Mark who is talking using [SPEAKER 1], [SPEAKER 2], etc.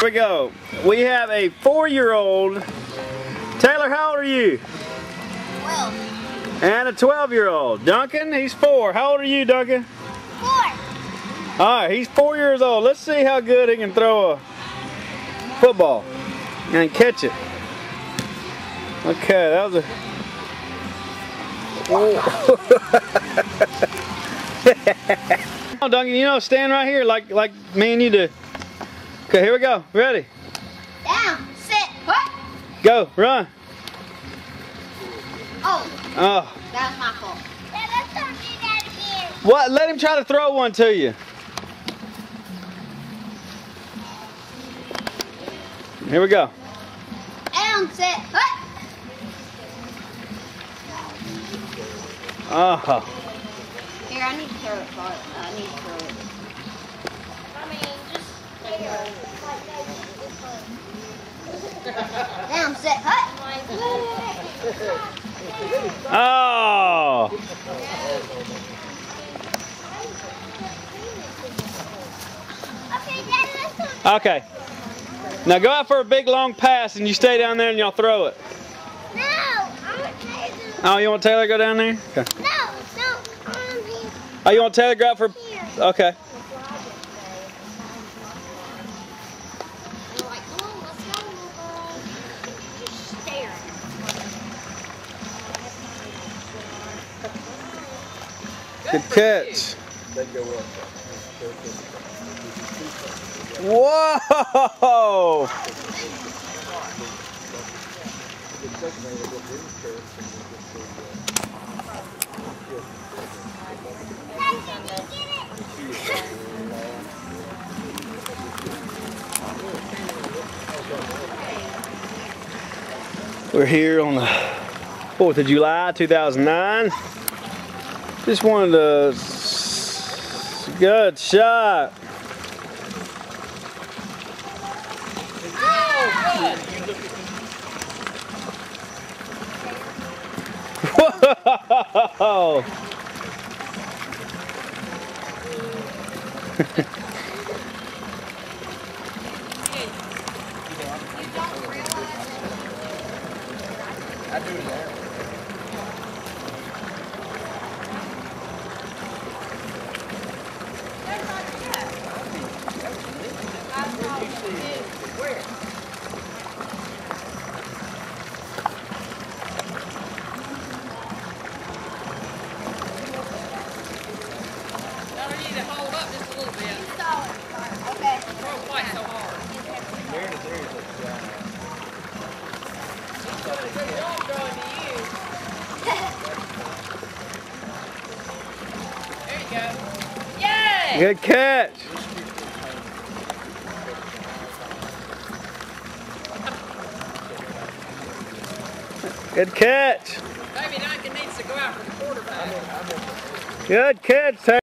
[SPEAKER 1] Here we go. We have a 4-year-old. Taylor, how old are you?
[SPEAKER 2] 12.
[SPEAKER 1] And a 12-year-old. Duncan, he's 4. How old are you, Duncan?
[SPEAKER 2] 4.
[SPEAKER 1] Alright, he's 4 years old. Let's see how good he can throw a football and catch it. Okay, that was a... Come on, Duncan, you know, stand right here like me and you do. Okay, here we go. Ready?
[SPEAKER 2] Down, sit, what?
[SPEAKER 1] Go, run.
[SPEAKER 2] Oh,
[SPEAKER 1] Oh.
[SPEAKER 2] that was my fault. Let's not do that again.
[SPEAKER 1] What? Let him try to throw one to you. Here we go.
[SPEAKER 2] Down, sit, what?
[SPEAKER 1] Oh.
[SPEAKER 2] Here, I need to throw it. I need to throw it. I mean, just down, sit, what?
[SPEAKER 1] Oh.
[SPEAKER 2] Okay, Daddy, let's go.
[SPEAKER 1] Okay. Now go out for a big long pass and you stay down there and y'all throw it.
[SPEAKER 2] No, I want Taylor.
[SPEAKER 1] Oh, you want Taylor to go down there? Okay.
[SPEAKER 2] No, I want him
[SPEAKER 1] Oh, you want Taylor to go out for...
[SPEAKER 2] here.
[SPEAKER 1] Okay.
[SPEAKER 2] They're like, come on, let's go, little girl. Just staring.
[SPEAKER 1] Good catch. Whoa! We're here on the 4th of July, 2009. Just wanted to... Good shot. Whoa!
[SPEAKER 3] Hold up just a little bit.
[SPEAKER 2] Okay.
[SPEAKER 3] Throw quite so hard. Good job throwing to you. There you go. Yay!
[SPEAKER 1] Good catch. Good catch.
[SPEAKER 3] Maybe Duncan needs to go out for the quarterback.
[SPEAKER 1] Good catch, Taylor.